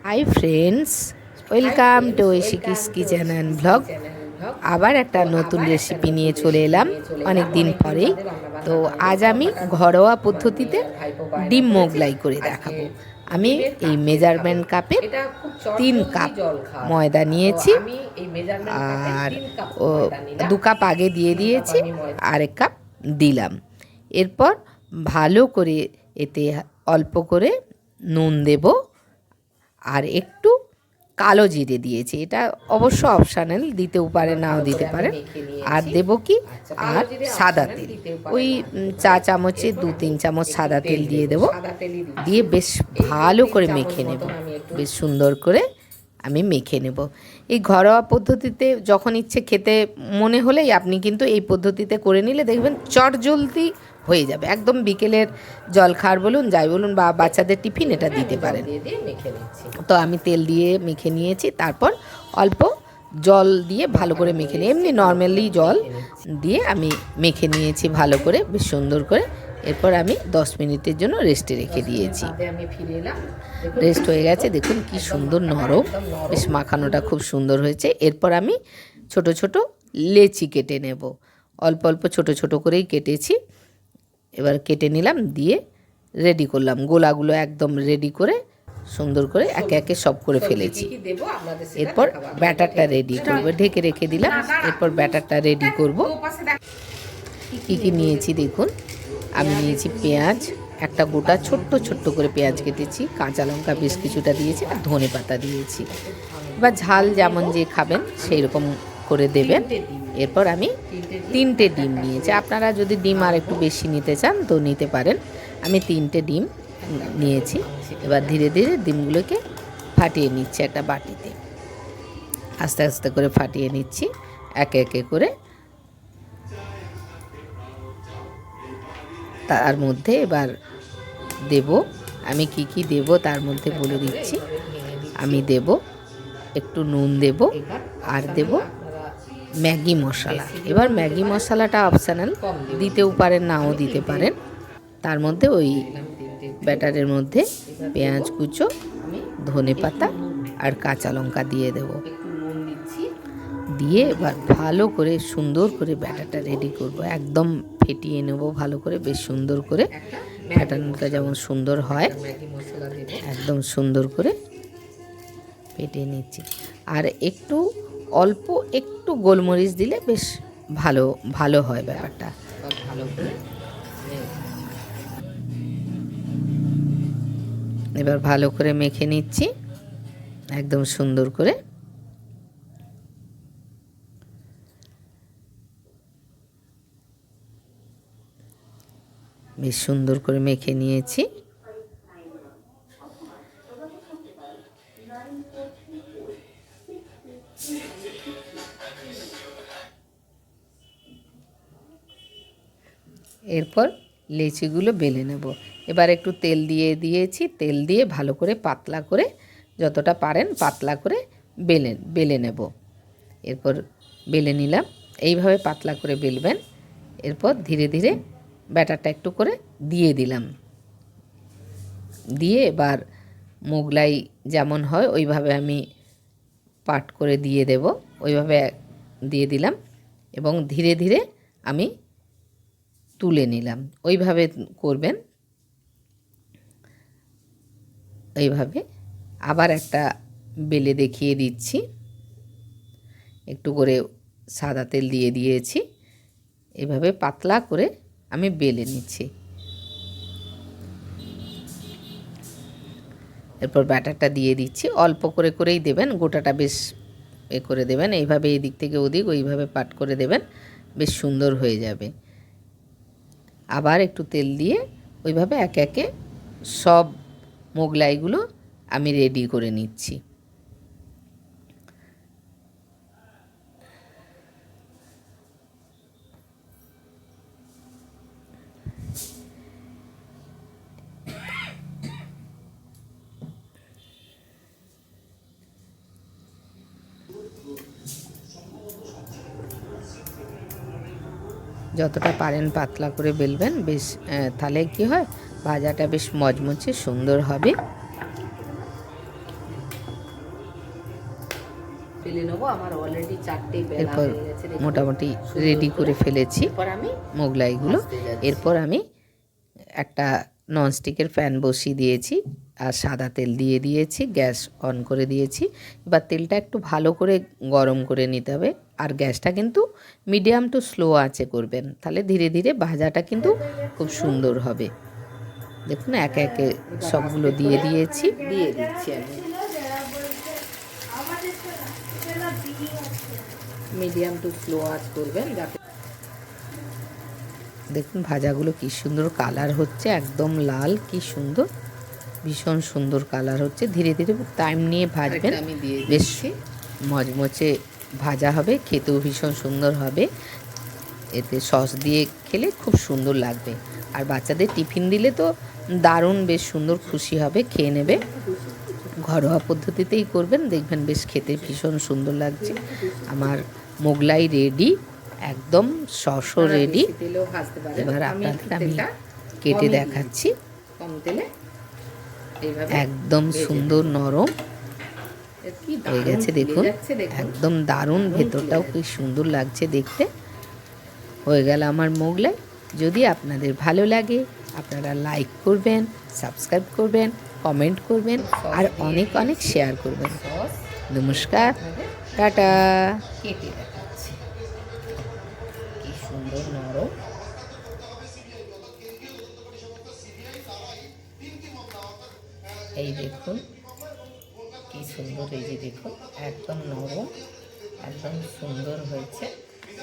High friends, welcome to Oishiki's kitchen and blog. আবার একটা নতুন রেসিপি নিয়ে চলে এলাম অনেক দিন পরেই। তো আজ আমি ঘরোয়া পদ্ধতিতে ডিম মোগলাই করে দেখাবো। আমি এই মেজারমেন্ট কাপে 3 কাপ ময়দা নিয়েছি, আর 2 কাপ আগে দিয়ে দিয়েছি, আর 1 কাপ দিলাম। এরপর ভালো করে এতে অল্প করে নুন দেব, আর একটু কালো জিরে দিয়েছি। এটা অবশ্য অপশানাল, দিতেও পারে নাও দিতে পারে। আর দেব কি, আর সাদা তেল, ওই চা চামচে 2-3 চামচ সাদা তেল দিয়ে দেব। দিয়ে বেশ ভালো করে মেখে নেব, বেশ সুন্দর করে আমি মেখে নেব। এই ঘরোয়া পদ্ধতিতে যখন ইচ্ছে খেতে মনে হলেই আপনি কিন্তু এই পদ্ধতিতে করে নিলে দেখবেন চটজলদি হয়ে যাবে। একদম বিকেলের জলখাবার বলুন, যাই বলুন, বা বাচ্চাদের টিফিন এটা দিতে পারেন। তো আমি তেল দিয়ে মেখে নিয়েছি, তারপর অল্প জল দিয়ে ভালো করে মেখে নিয়ে, এমনি নর্মালি জল দিয়ে আমি মেখে নিয়েছি ভালো করে, বেশ সুন্দর করে। এরপর আমি 10 মিনিটের জন্য রেস্টে রেখে দিয়েছি। রেস্ট হয়ে গেছে, দেখুন কি সুন্দর নরম, বেশ মাখানোটা খুব সুন্দর হয়েছে। এরপর আমি ছোট ছোট লেচি কেটে নেব, অল্প অল্প ছোট ছোট করেই কেটেছি। এবার কেটে নিলাম, দিয়ে রেডি করলাম। গোলাগুলো একদম রেডি করে সুন্দর করে একে একে সব করে ফেলেছি। এরপর ব্যাটারটা রেডি করব, ঢেকে রেখে দিলাম। এরপর ব্যাটারটা রেডি করব। কী কী নিয়েছি দেখুন, আমি নিয়েছি পেঁয়াজ, একটা গোটা ছোট্ট ছোট্ট করে পেঁয়াজ কেটেছি, কাঁচা লঙ্কা বেশ কিছুটা দিয়েছি, আর ধনে পাতা দিয়েছি। এবার ঝাল যেমন যে খাবেন সেই রকম করে দেবেন। এরপর আমি 3টে ডিম নিয়েছি, আপনারা যদি ডিম আর একটু বেশি নিতে চান তো নিতে পারেন। আমি 3টে ডিম নিয়েছি। এবার ধীরে ধীরে ডিমগুলোকে ফাটিয়ে নিচ্ছি একটা বাটিতে, আস্তে আস্তে করে ফাটিয়ে নিচ্ছি একে একে করে। তার মধ্যে এবার দেব, আমি কি কি দেব তার মধ্যে বলে দিচ্ছি। আমি দেব একটু নুন দেব, আর দেব ম্যাগি মশলা। এবার ম্যাগি মশলাটা অপশনাল, দিতেও পারেন নাও দিতে পারেন। তার মধ্যে ওই ব্যাটারের মধ্যে পেঁয়াজ কুচো, ধনে পাতা আর কাঁচা লঙ্কা দিয়ে দেব। দিয়ে এবার ভালো করে সুন্দর করে ব্যাটারটা রেডি করব, একদম ফেটিয়ে নেব ভালো করে, বেশ সুন্দর করে। ব্যাটারটা যেমন সুন্দর হয় একদম সুন্দর করে ফেটিয়ে নিচ্ছি। আর একটু অল্প একটু গোলমরিচ দিলে বেশ ভালো ভালো হয় ব্যাপারটা। ভালো করে এবার ভালো করে মেখে নিচ্ছি একদম সুন্দর করে। বেশ সুন্দর করে মেখে নিয়েছি। এরপর লেচিগুলো বেলে নেব। এবার একটু তেল দিয়ে দিয়েছি, তেল দিয়ে ভালো করে পাতলা করে, যতটা পারেন পাতলা করে বেলে নেব। এরপর বেলে নিলাম, এইভাবে পাতলা করে বেলবেন। এরপর ধীরে ধীরে ব্যাটারটা একটু করে দিয়ে দিলাম, দিয়ে এবার মোগলাই যেমন হয় ওইভাবে আমি পাট করে দিয়ে দেব, ওইভাবে দিয়ে দিলাম এবং ধীরে ধীরে আমি তুলে নিলাম। ওইভাবে করবেন, এইভাবে। আবার একটা বেলে দেখিয়ে দিচ্ছি, একটু করে সাদা তেল দিয়ে দিয়েছি, এভাবে পাতলা করে আমি বেলে নিচ্ছি। এরপর ব্যাটারটা দিয়ে দিচ্ছি, অল্প করে করেই দেবেন, গোটাটা বেশ করে দেবেন। এইভাবে এদিক থেকে ওদিক ওইভাবে পাট করে দেবেন, বেশ সুন্দর হয়ে যাবে। আবার একটু তেল দিয়ে ওইভাবে একে একে সব মোগলাইগুলো আমি রেডি করে নিচ্ছি। যতটা পারেন পাতলা করে বেলবেন, বেশ তাহলে কি হয়, ভাজাটা বেশ মচমচে সুন্দর হবে। ফেলে নেবো। আমার অলরেডি 4টে বেলা হয়ে গেছে, মোটামুটি রেডি করে ফেলেছি মোগলাইগুলো। এরপর আমি একটা ননস্টিকের প্যান বসিয়ে দিয়েছি আর সাদা তেল দিয়ে দিয়েছি, গ্যাস অন করে দিয়েছি। এবার তেলটা একটু ভালো করে গরম করে নিতে হবে, আর গ্যাসটা কিন্তু মিডিয়াম টু স্লো আঁচে করবেন, তাহলে ধীরে ধীরে ভাজাটা কিন্তু খুব সুন্দর হবে। দেখুন একে একে সবগুলো দিয়ে দিয়েছি, দিয়ে দিচ্ছি আমি। মিডিয়াম টু স্লো আঁচ করবেন যাতে দেখুন ভাজাগুলো কি সুন্দর কালার হচ্ছে, একদম লাল, কি সুন্দর, ভীষণ সুন্দর কালার হচ্ছে। ধীরে ধীরে টাইম নিয়ে ভাজবেন, বেশ মচমচে ভাজা হবে, খেতেও ভীষণ সুন্দর হবে। এতে সস দিয়ে খেলে খুব সুন্দর লাগবে, আর বাচ্চাদের টিফিন দিলে তো দারুণ, বেশ সুন্দর খুশি হবে, খেয়ে নেবে। ঘরোয়া পদ্ধতিতেই করবেন, দেখবেন বেশ খেতে ভীষণ সুন্দর লাগছে। আমার মোগলাই রেডি, একদম সসও রেডি। এবার আপনাদের আমি কেটে দেখাচ্ছি। কম তেলে একদম সুন্দর নরম হয়ে গেছে, দেখুন একদম দারুণ, ভেতরটাও কি সুন্দর লাগছে দেখতে। হয়ে গেল আমার মোগলাই। যদি আপনাদের ভালো লাগে আপনারা লাইক করবেন, সাবস্ক্রাইব করবেন, কমেন্ট করবেন, আর অনেক অনেক শেয়ার করবেন। নমস্কার, টাটা। কেটে দেখাচ্ছি কি সুন্দর নরম। এই দেখুন কি সুন্দর, এই যে দেখুন একদম নরম, একদম সুন্দর হয়েছে।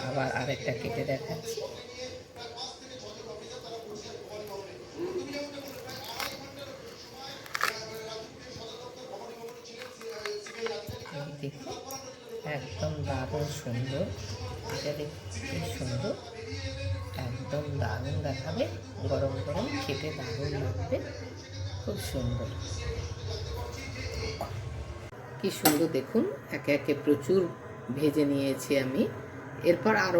আবার আরেকটা কেটে দেখাচ্ছি। দেখুন একদম দারুণ সুন্দর, এটা দেখুন কি সুন্দর, একদম দারুণ দেখাবে, গরম গরম খেতে দারুণ লাগবে, খুব সুন্দর, কি সুন্দর। দেখুন একে একে প্রচুর ভেজে নিয়েছি আমি। এরপর আরও